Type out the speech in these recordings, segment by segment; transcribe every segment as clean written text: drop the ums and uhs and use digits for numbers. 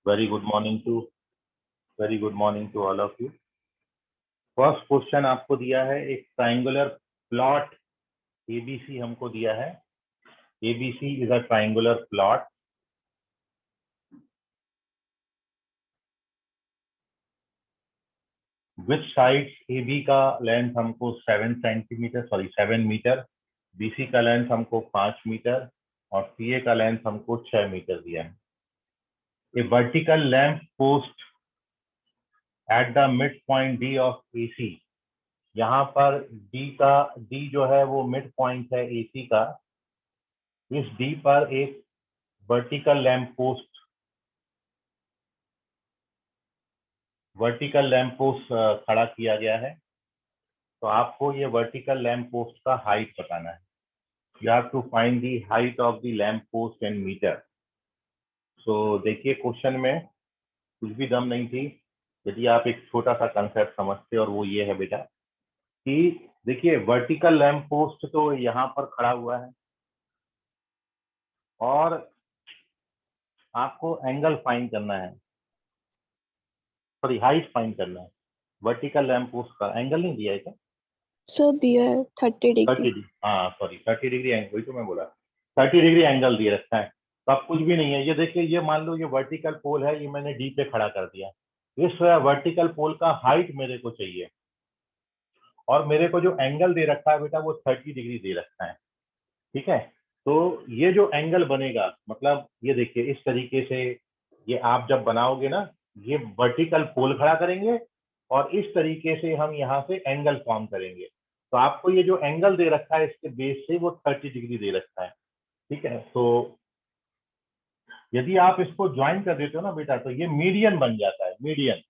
Very good morning to all of you. First question आपको दिया है, एक ट्राइंगुलर प्लॉट ABC हमको दिया है. ABC is a triangular plot. Which sides AB का लेंथ हमको 7 मीटर, BC का लेंथ हमको 5 मीटर और CA का लेंथ हमको 6 मीटर दिया है. A vertical lamp post at the mid point D of AC. यहाँ पर D जो है वो मिड पॉइंट है AC का. इस D पर एक वर्टिकल लैंप पोस्ट खड़ा किया गया है. तो आपको ये वर्टिकल लैंप पोस्ट का हाइट बताना है. You have to find the height of the lamp post in metre. So देखिए, क्वेश्चन में कुछ भी दम नहीं थी यदि आप एक छोटा सा कंसेप्ट समझते, और वो ये है बेटा कि देखिए, वर्टिकल लैंप पोस्ट तो यहाँ पर खड़ा हुआ है और आपको एंगल फाइंड करना है, सॉरी हाइट फाइंड करना है. वर्टिकल लैंप पोस्ट का एंगल नहीं दिया है क्या? सर दिया है 30 डिग्री. 30 हाँ सॉरी 30 डिग्री एंगल, वही तो मैं बोला 30 डिग्री एंगल दिए रखा है. तो अब कुछ भी नहीं है. ये देखिए, ये मान लो ये वर्टिकल पोल है, ये मैंने डी पे खड़ा कर दिया. इस वर्टिकल पोल का हाइट मेरे को चाहिए और मेरे को जो एंगल दे रखा है बेटा वो 30 डिग्री दे रखा है. ठीक है. तो ये जो एंगल बनेगा, मतलब ये देखिए इस तरीके से ये आप जब बनाओगे ना, ये वर्टिकल पोल खड़ा करेंगे और इस तरीके से हम यहाँ से एंगल फॉर्म करेंगे. तो आपको ये जो एंगल दे रखा है इसके बेस से वो 30 डिग्री दे रखा है. ठीक है. तो यदि आप इसको ज्वाइन कर देते हो ना बेटा, तो ये मीडियन बन जाता है, मीडियन.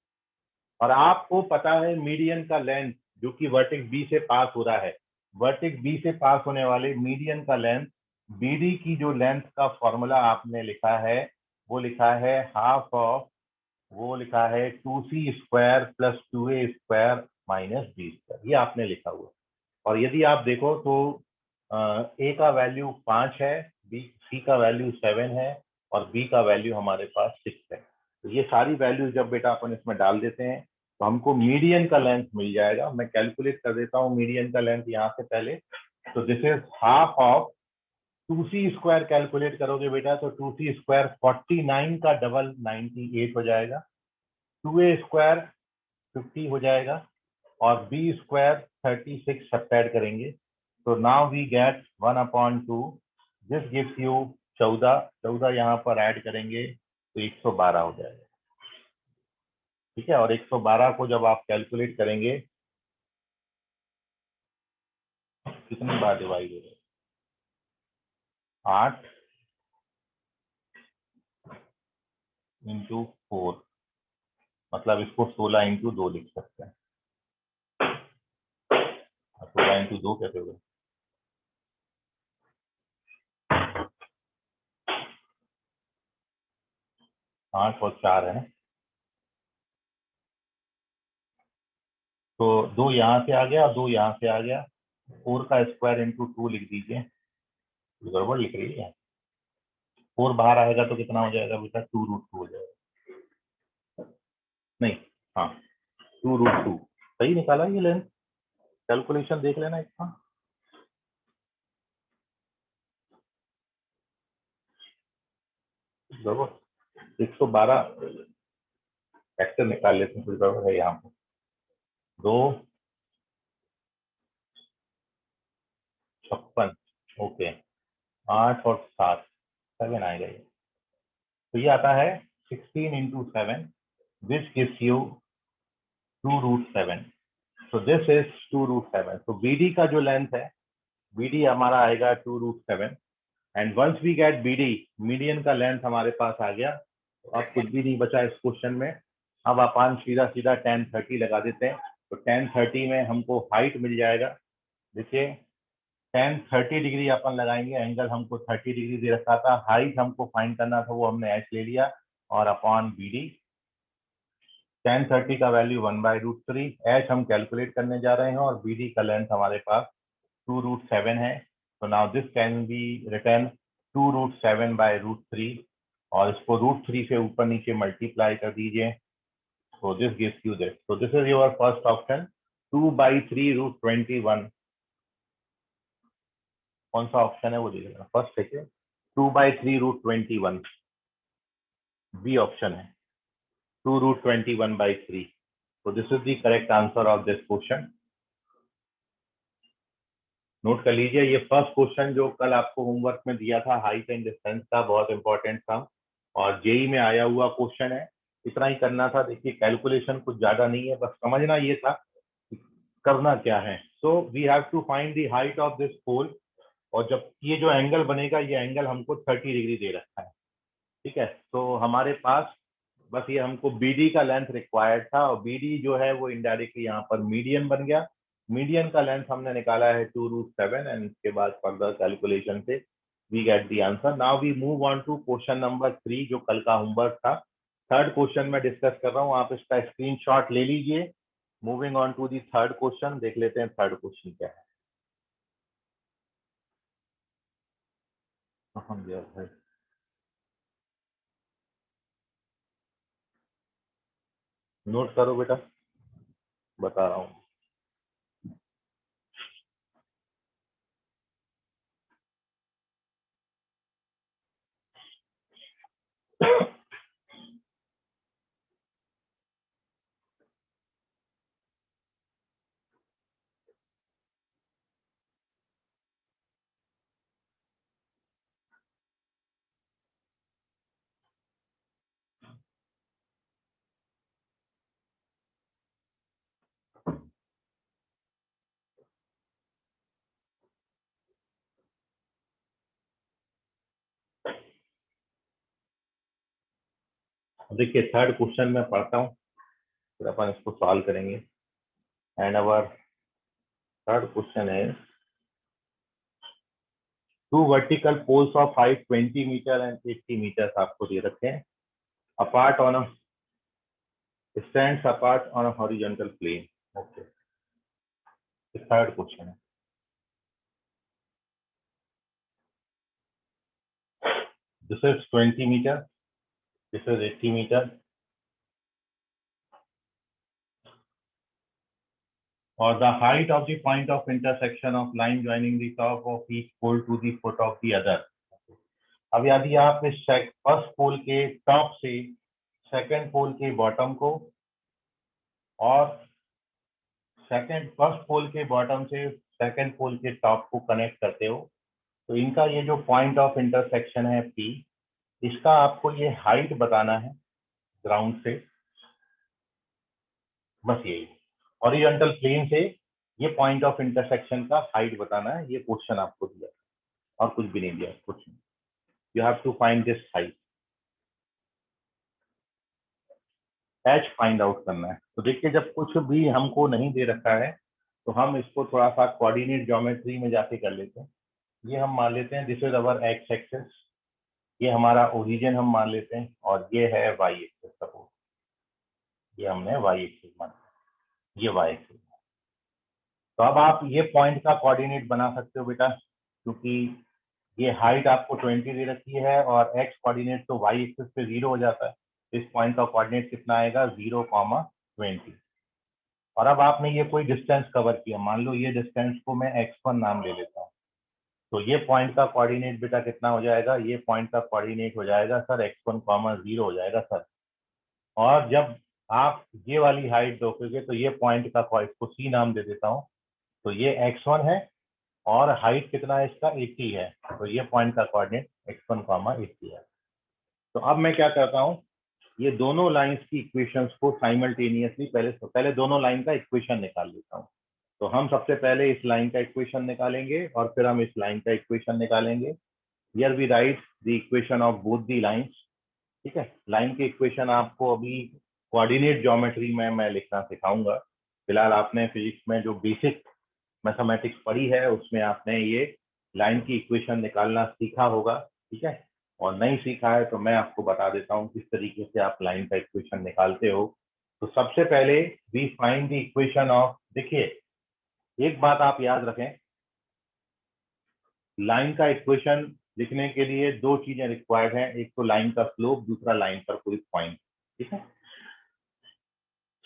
और आपको पता है मीडियन का लेंथ जो कि वर्टेक्स बी से पास हो रहा है, वर्टेक्स बी से पास होने वाले मीडियन का लेंथ, BD की जो लेंथ का फॉर्मूला आपने लिखा है वो लिखा है हाफ ऑफ, वो लिखा है 2C square plus 2A square minus B square. ये आपने लिखा हुआ. और यदि आप देखो तो A का वैल्यू 5 है, C का वैल्यू 7 है और B का वैल्यू हमारे पास 6 है. तो ये सारी वैल्यू जब बेटा अपन इसमें डाल देते हैं तो हमको मीडियन का लेंथ मिल जाएगा. मैं कैलकुलेट कर देता हूँ मीडियन का लेंथ यहाँ से पहले. तो this is half of 2C square. Calculate करोगे बेटा तो 2C स्क्वायर 49 का डबल 98 हो जाएगा, 2A स्क्वायर 50 हो जाएगा और B स्क्वायर 36 सब्ट्रैक्ट करेंगे. तो now we get 1/2. This gives you 14 यहाँ पर ऐड करेंगे तो 112 हो जाएगा. ठीक है. और 112 को जब आप कैलकुलेट करेंगे कितनी बार डिवाइड हो जाएगा? 8 × 4, मतलब इसको 16 × 2 लिख सकते हैं. 16 × 2 कैसे होगा? 8 और 4 है ना. तो 2 यहाँ से आ गया और 2 यहाँ से आ गया. 4 का स्क्वायर × 2 लिख दीजिए. गड़बड़ लिख रही है. 4 बाहर आएगा तो कितना हो जाएगा बेटा? 2√2 हो जाएगा. नहीं, हाँ 2√2 सही निकाला. ये लेंथ कैलकुलेशन देख लेना इसका. गड़बड़ 112 फैक्टर निकाल लेते हैं. कुछ गड़बड़ है यहाँ पर. 2 56 ओके. 8 और 7 7 आएगा ये. तो ये आता है 16 × 7 which gives you 2√7. so this is 2√7. तो BD का जो लेंथ है, BD हमारा आएगा 2√7. And once we get BD, median का लेंथ हमारे पास आ गया. तो अब कुछ भी नहीं बचा इस क्वेश्चन में. अब अपन सीधा सीधा tan 30 लगा देते हैं. तो tan 30 में हमको हाइट मिल जाएगा. देखिए tan 30 डिग्री अपन लगाएंगे, एंगल हमको 30 डिग्री दे रखा था. हाइट हमको फाइंड करना था, वो हमने h ले लिया और अपॉन BD. tan 30 का वैल्यू 1/√3. h हम कैलकुलेट करने जा रहे हैं और BD का लेंथ हमारे पास 2√7 है. तो now this can be written 2√7/√3. और इसको √3 से ऊपर नीचे मल्टीप्लाई कर दीजिए, so this gives you this. So this is your first option, 2/3√21. कौन सा ऑप्शन है वो देखिएगा, फर्स्ट सेकेंड 2/3√21 बी ऑप्शन है, 2√21/3. So this is the correct answer of this question. Note कर लीजिए, ये फर्स्ट क्वेश्चन जो कल आपको होमवर्क में दिया था हाइट एंड डिस्टेंस का, बहुत इंपॉर्टेंट था और जेई में आया हुआ क्वेश्चन है, इतना ही करना था। देखिए कैलकुलेशन कुछ ज्यादा नहीं है, बस समझना ये था करना क्या है। So we have to find the height of this pole, और जब ये जो एंगल बनेगा, ये एंगल हमको 30 डिग्री दे रखा है, ठीक है। तो हमारे पास बस ये हमको बीडी का लेंथ रिक्वायर्ड था, और बीडी जो है वो इनडायरेक्टली यहाँ पर मीडियन बन गया। मीडियन का लेंथ हमने निकाला है 2√7, एंड इसके बाद फर्दर कैलकुलेशन से we get the answer. Now we move on to question number 3 जो कल का होमवर्क था। थर्ड क्वेश्चन में डिस्कस कर रहा हूँ, आप इसका स्क्रीनशॉट ले लीजिए। Moving on to the third question, देख लेते हैं थर्ड क्वेश्चन क्या है। नोट करो बेटा, बता रहा हूँ। देखिए थर्ड क्वेश्चन में पढ़ता हूँ, फिर अपन इसको सॉल्व करेंगे। एंड अवर थर्ड क्वेश्चन है, two vertical poles of height 20 metre and 80 metre आपको दे रखे हैं, apart on a stands apart on a horizontal plane. Okay, third question है। This is 20 metre, this is 80 metre, or the height of the point of intersection of line joining the top of each pole to the foot of the other. अब यदि आप इस first pole के top से second पोल के bottom को, और first pole के बॉटम से सेकंड पोल के टॉप को कनेक्ट करते हो, तो इनका ये जो पॉइंट ऑफ इंटरसेक्शन है P, इसका आपको ये हाइट बताना है ग्राउंड से, बस यही हॉरिजॉन्टल प्लेन से ये पॉइंट ऑफ इंटरसेक्शन का हाइट बताना है। ये क्वेश्चन आपको दिया और कुछ भी नहीं दिया question. You have to find this height, H find out करना है। तो देखिए जब कुछ भी हमको नहीं दे रखा है तो हम इसको थोड़ा सा कोऑर्डिनेट ज्योमेट्री में जाके कर लेते हैं। ये हम मान लेते हैं this is our x axis, ये हमारा ओरिजिन हम मान लेते हैं, और ये है वाई एक्सिस। सपोज ये हमने वाई एक्सिस माना, ये वाई एक्सिस। तो अब आप ये पॉइंट का कोऑर्डिनेट बना सकते हो बेटा, क्योंकि ये हाइट आपको 20 दे रखी है और एक्स कोऑर्डिनेट तो वाई एक्सिस पे 0 हो जाता है। इस पॉइंट का कोऑर्डिनेट कितना आएगा, 0,20। और अब आपने ये कोई डिस्टेंस कवर किया, मान लो ये डिस्टेंस को मैं x1 नाम ले लेता हूँ, तो ये पॉइंट का कोऑर्डिनेट बेटा कितना हो जाएगा, ये पॉइंट का कोऑर्डिनेट हो जाएगा सर x1, 0 हो जाएगा सर। और जब आप ये वाली हाइट दोगे तो ये पॉइंट का, इसको c नाम दे देता हूँ, तो ये x1 है और हाइट कितना है इसका 80 है, तो ये पॉइंट का कोऑर्डिनेट x1, 80 है। तो अब मैं क्या करता हूँ, ये दोनों लाइंस की इक्वेशंस को साइमल्टेनियसली पहले दोनों लाइन का इक्वेशन निकाल लेता हूँ। तो हम सबसे पहले इस लाइन का इक्वेशन निकालेंगे और फिर हम इस लाइन का इक्वेशन निकालेंगे। Here we write the equation of both the lines, ठीक है। लाइन के इक्वेशन आपको अभी कोऑर्डिनेट ज्योमेट्री में मैं लिखना सिखाऊंगा। फिलहाल आपने फिजिक्स में जो बेसिक मैथमेटिक्स पढ़ी है उसमें आपने ये लाइन की इक्वेशन निकालना सीखा होगा, ठीक है। और नहीं सीखा है तो मैं आपको बता देता हूँ किस तरीके से आप लाइन का इक्वेशन निकालते हो। तो सबसे पहले we find the equation of, देखिए एक बात आप याद रखें, लाइन का इक्वेशन लिखने के लिए दो चीजें रिक्वायर्ड हैं, एक तो लाइन का स्लोप, दूसरा लाइन पर कोई पॉइंट। ठीक है,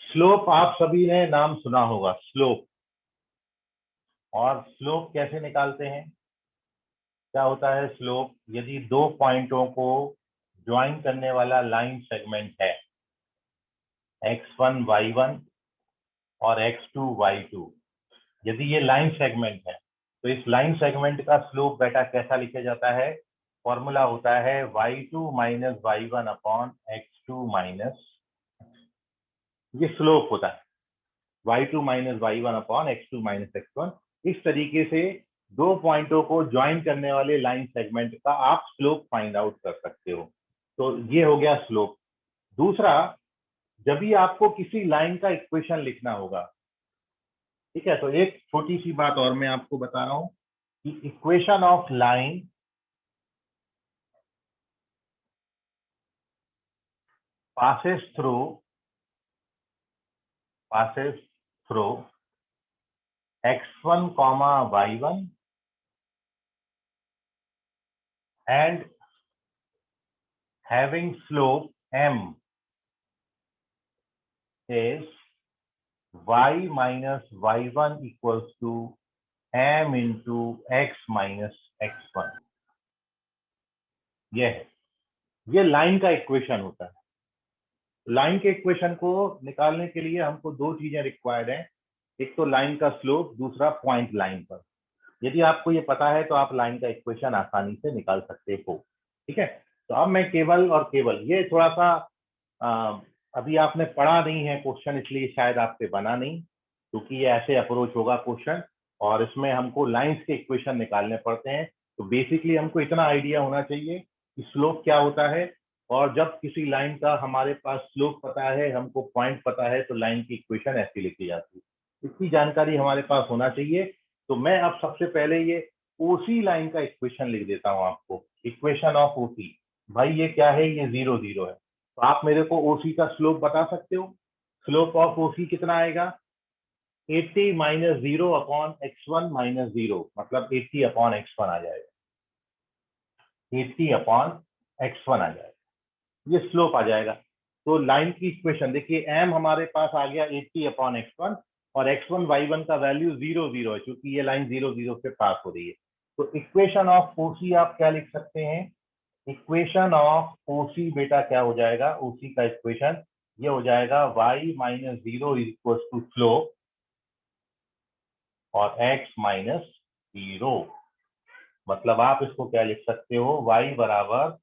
स्लोप आप सभी ने नाम सुना होगा, स्लोप। और स्लोप कैसे निकालते हैं? क्या होता है स्लोप? यदि दो पॉइंटों को ज्वाइन करने वाला लाइन सेगमेंट है x1 y1 और x2 y2, यदि ये लाइन सेगमेंट है तो इस लाइन सेगमेंट का स्लोप बेटा कैसा लिखा जाता है? फॉर्मूला होता है y2 minus y1 upon x2 minus, ये स्लोप होता है y2 minus y1 upon x2 minus x1। इस तरीके से दो पॉइंटों को ज्वाइन करने वाले लाइन सेगमेंट का आप स्लोप फाइंड आउट कर सकते हो। तो ये हो गया स्लोप। दूसरा, जब भी आपको किसी लाइन का इक्वेशन लिखना होगा, ठीक है, तो एक छोटी सी बात और मैं आपको बता रहा हूं कि equation of line passes through x1 comma y1 and having slope m is y minus y1 equals to m into x minus x1। ये लाइन का इक्वेशन होता है। लाइन के इक्वेशन को निकालने के लिए हमको दो चीजें रिक्वायर्ड हैं, एक तो लाइन का स्लोप, दूसरा पॉइंट लाइन पर। यदि आपको ये पता है तो आप लाइन का इक्वेशन आसानी से निकाल सकते हो। ठीक है, तो अब मैं केवल और केवल ये थोड़ा सा अभी आपने पढ़ा नहीं है क्वेश्चन, इसलिए शायद आपसे बना नहीं, क्योंकि ये ऐसे अप्रोच होगा क्वेश्चन और इसमें हमको लाइंस के इक्वेशन निकालने पड़ते हैं। तो बेसिकली हमको इतना आइडिया होना चाहिए कि स्लोप क्या होता है, और जब किसी लाइन का हमारे पास स्लोप पता है, हमको पॉइंट पता है, तो लाइन की इक्वेशन ऐसी लिखी जाती है। इतनी जानकारी हमारे पास होना चाहिए। तो मैं अब सबसे पहले ये ओसी लाइन का इक्वेशन लिख देता हूं आपको, इक्वेशन ऑफ ओसी। भाई ये क्या है? ये 0 0 है। तो आप मेरे को ओसी का स्लोप बता सकते हो? स्लोप ऑफ ओसी कितना आएगा? 80 माइनस 0 अपॉन x1 माइनस 0, मतलब 80 अपॉन x1 आ जाएगा, 80 अपॉन x1 आ जाएगा, ये स्लोप आ जाएगा। तो लाइन की इक्वेशन देखिए, m हमारे पास आ गया 80 अपॉन x1 और x1 y1 का वैल्यू 0 0 है, क्योंकि ये लाइन 0 0 से पास हो रही है। तो इक्वेशन ऑफ ओसी आप क्या लिख सकते हैं? इक्वेशन ऑफ ओसी बेटा क्या हो जाएगा? ओसी का इक्वेशन ये हो जाएगा y minus 0 is equal to slope और x माइनस 0। मतलब आप इसको क्या लिख सकते हो? y बराबर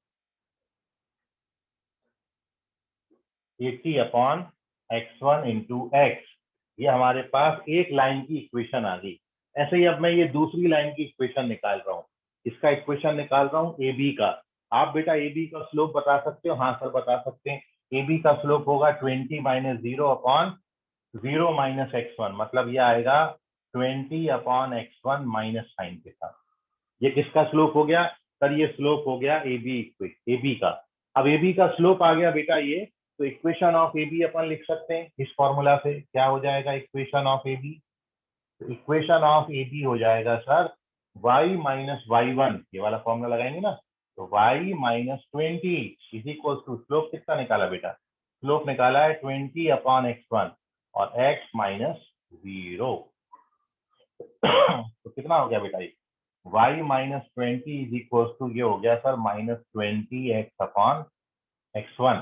80 अपॉन x1 इंटू एक्स। ये हमारे पास एक लाइन की इक्वेशन आ गई। ऐसे ही अब मैं ये दूसरी लाइन की इक्वेशन निकाल रहा हूँ, इसका इक्वेशन निकाल रहा हूँ ए बी का। आप बेटा ए बी का स्लोप बता सकते हो? हाँ सर बता सकते हैं। ए बी का स्लोप होगा 20 माइनस 0 अपॉन 0 माइनस x1, मतलब ये आएगा 20 अपॉन x1 माइनस साइन के साथ। ये किसका स्लोप हो गया सर? ये स्लोप हो गया ए बी का। अब ए बी का स्लोप आ गया बेटा ये, तो इक्वेशन ऑफ ए बी अपन लिख सकते हैं इस फॉर्मूला से। क्या हो जाएगा इक्वेशन ऑफ ए बी? तो इक्वेशन ऑफ ए बी हो जाएगा सर y माइनस y1, ये वाला फॉर्मूला लगाएंगे ना, तो y minus 20 is equal to slope कितना निकाला बेटा? स्लोप निकाला है 20 अपॉन x1 और x माइनस 0। तो कितना हो गया बेटा? ये y minus 20 is equal to ये हो गया sir minus 20x upon x1।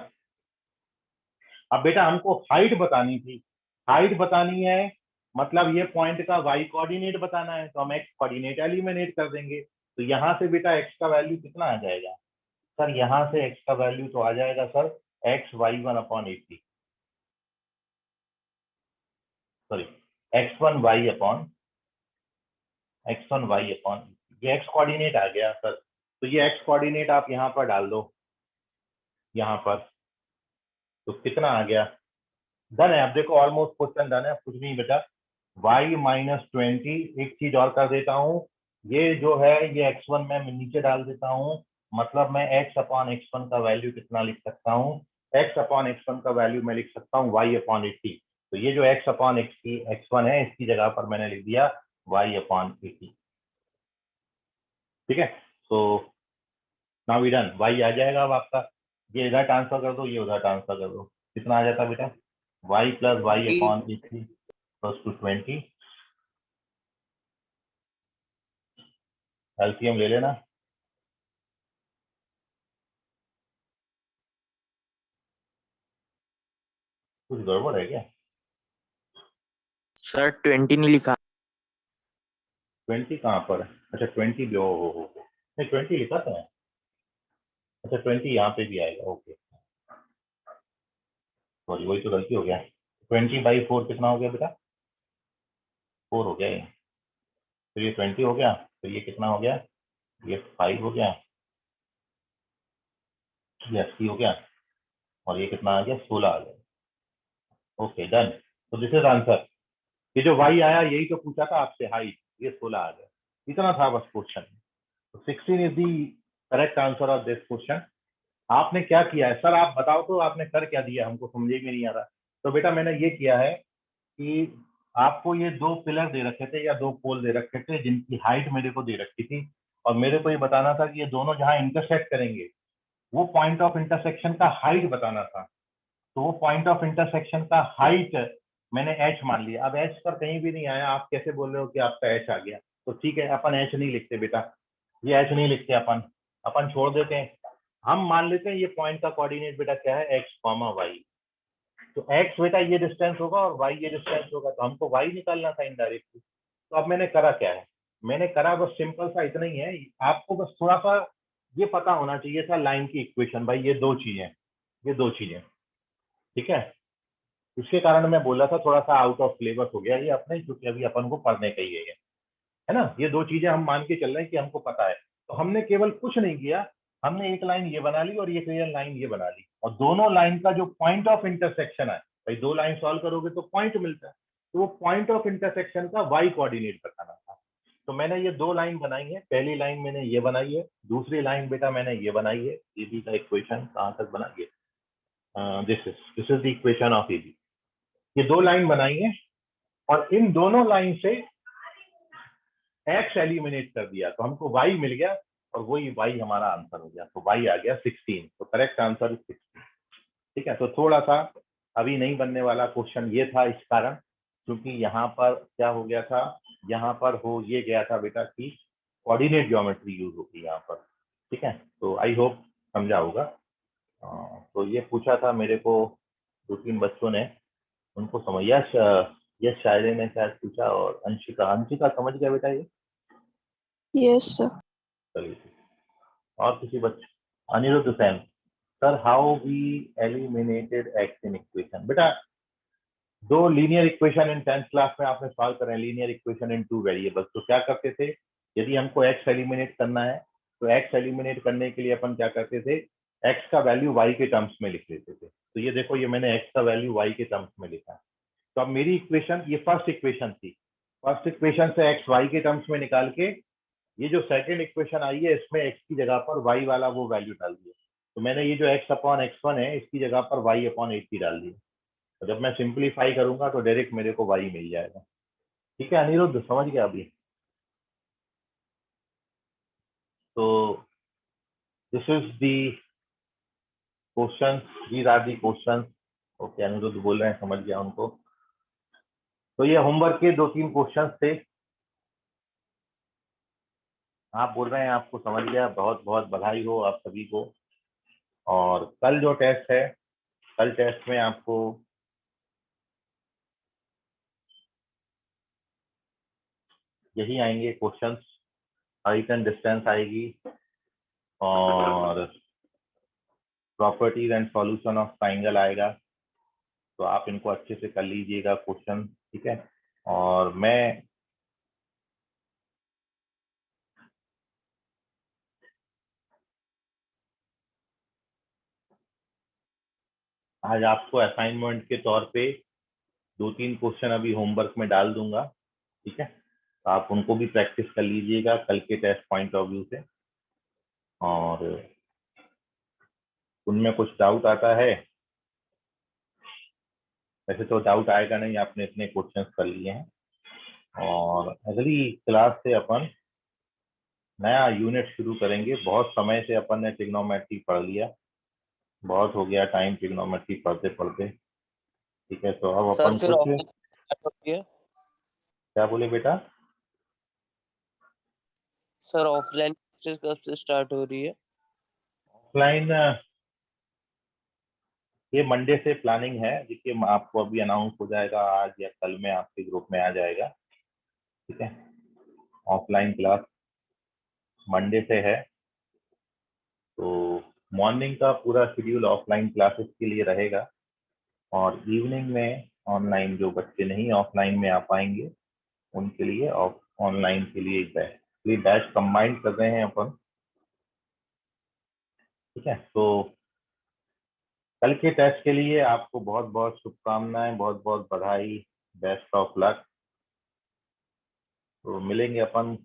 अब बेटा हमको हाइट बतानी थी, हाइट बतानी है मतलब ये पॉइंट का y कोऑर्डिनेट बताना है, तो हम x कोऑर्डिनेट एलिमिनेट कर देंगे। तो यहाँ से बेटा x का वैल्यू कितना आ जाएगा सर? यहाँ से x का वैल्यू तो आ जाएगा sir x y1 upon 80, sorry x1 y upon ये x कोऑर्डिनेट आ गया सर। तो ये x कोऑर्डिनेट आप यहाँ पर डाल दो, यहाँ पर, तो कितना आ गया? डन है। अब देखो ऑलमोस्ट क्वेश्चन डन है, कुछ नहीं बेटा। y माइनस 20, एक चीज और कर देता हूँ, ये जो है ये x1 मैं नीचे डाल देता हूँ, मतलब मैं x अपॉन x1 का वैल्यू कितना लिख सकता हूँ? x अपॉन x1 का वैल्यू मैं लिख सकता हूँ y अपॉन 80। तो ये जो x अपॉन x1 है, इसकी जगह पर मैंने लिख दिया y अपॉन 80। ठीक है, तो नाउ वी डन, y आ जाएगा अब आपका, ये इधर ट्रांसफर कर दो, ये उधर ट्रांसफर कर दो, कितना आ जाता बेटा, y plus Y upon plus two 20, LCM ले लेना। कुछ गड़बड़ है क्या? सर 20 नहीं लिखा। 20 कहाँ पर है? अच्छा 20 भी, हो नहीं 20 लिखा था। अच्छा 20 यहाँ पे भी आएगा, ओके सॉरी वही तो गलती हो गया। 20/4 कितना हो गया बेटा, 4 हो गया ये, फिर ये 20 हो गया, फिर ये कितना हो गया, ये 5 हो गया, ये 80 हो गया, और ये कितना आ गया, 16 आ गया। ओके डन, तो दिस इज आंसर। ये जो y आया यही तो पूछा था आपसे, हाइट, ये 16 आ गया, इतना था बस क्वेश्चन। तो 16 is the correct answer of this question. आपने क्या किया है सर, आप बताओ तो आपने कर क्या दिया, हमको समझे में नहीं आ रहा। तो बेटा मैंने ये किया है कि आपको ये दो पिलर दे रखे थे या दो पोल दे रखे थे जिनकी हाइट मेरे को दे रखी थी, और मेरे को ये बताना था कि ये दोनों जहां इंटरसेक्ट करेंगे वो पॉइंट ऑफ इंटरसेक्शन का हाइट बताना था। तो वो पॉइंट ऑफ इंटरसेक्शन का हाइट मैंने एच मान लिया। अब एच पर कहीं भी नहीं आया, आप कैसे बोल रहे हो कि आपका एच आ गया? तो ठीक है, अपन एच नहीं लिखते बेटा, ये एच नहीं लिखते, अपन छोड़ देते हैं। हम मान लेते हैं ये पॉइंट का कोऑर्डिनेट बेटा क्या है, एक्स कॉमा वाई। तो एक्स बेटा ये डिस्टेंस होगा और वाई ये डिस्टेंस होगा, तो हमको वाई निकालना था इनडायरेक्टली। तो अब मैंने करा क्या है, मैंने करा बस सिंपल सा इतना ही है, आपको बस थोड़ा सा ये पता होना चाहिए था लाइन की इक्वेशन, भाई ये दो चीजें, ये दो चीजें, ठीक है। उसके कारण मैं बोला था थोड़ा सा आउट ऑफ सिलेबस हो गया ये अपने, क्योंकि अभी अपन को पढ़ने का ही है ना। ये दो चीजें हम मान के चल रहे हैं कि हमको पता है, तो हमने केवल कुछ नहीं किया, हमने एक लाइन ये बना ली और एक लाइन ये बना ली, और दोनों लाइन का जो पॉइंट ऑफ इंटरसेक्शन है, भाई दो लाइन सॉल्व करोगे तो पॉइंट मिलता है, तो वो पॉइंट ऑफ इंटरसेक्शन का वाई कोऑर्डिनेट बताना था। तो मैंने ये दो लाइन बनाई है, पहली लाइन मैंने ये बनाई है, दूसरी लाइन बेटा मैंने ये बनाई है, एबी का इक्वेशन कहाँ तक बना, ये this is the equation of AB. ये दो लाइन बनाई है और इन दोनों लाइन से एक्स एलिमिनेट कर दिया, तो हमको वाई मिल गया, और वही वाई हमारा आंसर हो गया। तो वाई आ गया 16, तो करेक्ट आंसर इज 16। ठीक है, तो थोड़ा सा अभी नहीं बनने वाला क्वेश्चन ये था इस कारण, क्योंकि यहाँ पर क्या हो गया था, यहाँ पर हो ये गया था बेटा कि कोऑर्डिनेट ज्योमेट्री यूज होगी यहाँ पर। ठीक है, तो आई होप समझा होगा। तो ये पूछा था मेरे को दो तीन बच्चों ने, उनको समझ, यश शायरी ने शायद पूछा, और अंशिका अंशिका समझ गया बेटा ये? Yes, sir. चलिए, और किसी बच्चे, Anirudh Sen, sir how we eliminated X in equation. बेटा दो linear equation in 10th class में आपने सॉल्व करें, linear equation in two variables. तो क्या करते थे, यदि हमको एक्स एलिमिनेट करना है तो एक्स एलिमिनेट करने के लिए अपन क्या करते थे, एक्स का वैल्यू वाई के टर्म्स में लिख लेते थे। तो ये देखो, ये मैंने एक्स का वैल्यू वाई के टर्म्स में लिखा। तो अब मेरी इक्वेशन, ये फर्स्ट इक्वेशन थी, फर्स्ट इक्वेशन से एक्स वाई के टर्म्स में निकाल के ये जो सेकंड इक्वेशन आई है इसमें एक्स की जगह पर वाई वाला वो वैल्यू डाल दिया। तो मैंने ये जो एक्स अपॉन x1 है इसकी जगह पर वाई अपॉन 80 डाल दिया। तो जब मैं सिंप्लीफाई करूंगा तो डायरेक्ट मेरे को वाई मिल जाएगा। ठीक है अनिरुद्ध, समझ गया अभी? तो this is the question, these are the question. Okay, Anirudh बोल रहे हैं समझ गया उनको। तो ये होमवर्क के दो तीन क्वेश्चन थे, आप बोल रहे हैं आपको समझ गया, बहुत बहुत बधाई हो आप सभी को। और कल जो टेस्ट है, कल टेस्ट में आपको यही आएंगे क्वेश्चंस, हाइट एंड डिस्टेंस आएगी, और properties and solution of triangle आएगा। तो आप इनको अच्छे से कर लीजिएगा क्वेश्चन, ठीक है। और मैं आज आपको असाइनमेंट के तौर पे दो तीन क्वेश्चन अभी होमवर्क में डाल दूंगा, ठीक है। तो आप उनको भी प्रैक्टिस कर लीजिएगा कल के टेस्ट पॉइंट ऑफ व्यू से। और उनमें कुछ डाउट आता है, वैसे तो डाउट आएगा नहीं, आपने इतने क्वेश्चंस कर लिए हैं। और अगली क्लास से अपन नया यूनिट शुरू करेंगे। बहुत समय से अपन ने ट्रिग्नोमेट्री पढ़ लिया, बहुत हो गया टाइम ट्रिग्नोमेट्री पढ़ते पढ़ते। ठीक है, तो अब सर अपन फिर कुछ, ऑफलाइन होती है? क्या बोले बेटा? सर ऑफलाइन क्लासेस कब से स्टार्ट हो रही है? ऑफलाइन ये मंडे से प्लानिंग है। देखिए आपको अभी अनाउंस हो जाएगा, आज या कल में आपके ग्रुप में आ जाएगा। ठीक है, ऑफलाइन क्लास मंडे से है। तो मॉर्निंग का पूरा शेड्यूल ऑफलाइन क्लासेस के लिए रहेगा, और इवनिंग में ऑनलाइन, जो बच्चे नहीं ऑफलाइन में आ पाएंगे उनके लिए ऑनलाइन के लिए बैच, ये बैच कंबाइन कर रहे हैं अपन। ठीक है, तो कल के टेस्ट के लिए आपको बहुत बहुत शुभकामनाएं, बहुत बहुत बधाई, बेस्ट ऑफ लक। तो मिलेंगे अपन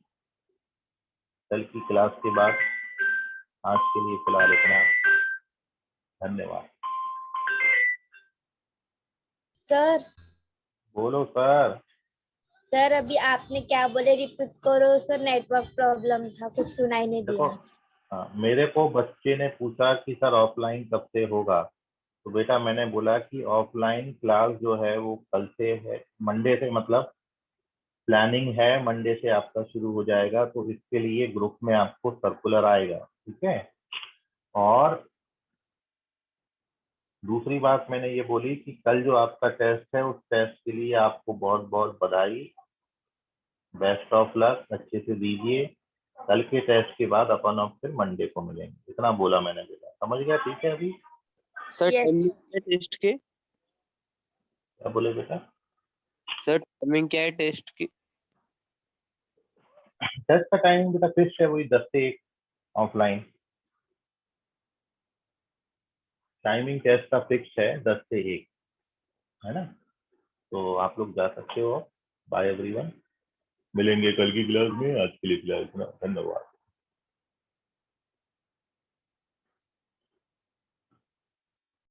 कल की क्लास के बाद। आज के लिए फिलहाल इतना, धन्यवाद। सर बोलो सर। सर अभी आपने क्या बोले रिपीट करो सर, नेटवर्क प्रॉब्लम था, कुछ सुनाई नहीं देखो, दिया। मेरे को बच्चे ने पूछा कि सर ऑफलाइन कब से होगा, तो बेटा मैंने बोला कि ऑफलाइन क्लास जो है वो कल से है, मंडे से, मतलब प्लानिंग है मंडे से आपका शुरू हो जाएगा। तो इसके लिए ग्रुप में आपको सर्कुलर आएगा। ठीक है, और दूसरी बात मैंने ये बोली कि कल जो आपका टेस्ट है उस टेस्ट के लिए आपको बहुत बहुत बधाई, बेस्ट ऑफ लक, अच्छे से दीजिए। कल के टेस्ट के बाद अपन अब फिर मंडे को मिलेंगे, इतना बोला मैंने बेटा, समझ गया? ठीक है, अभी सर Yes. टाइमिंग क्या है टेस्ट के? क्या बोले बेटा? सर टाइमिंग क्या है टेस्ट की? टेस्ट का टाइम बेटा फिक्स है, वही 10 से 1 ऑफलाइन। टाइमिंग टेस्ट का फिक्स है 10 से 1, है ना? तो आप लोग जा सकते हो। बाय एवरीवन, मिलेंगे कल की क्लास में। आज के लिए फिलहाल इतना, धन्यवाद।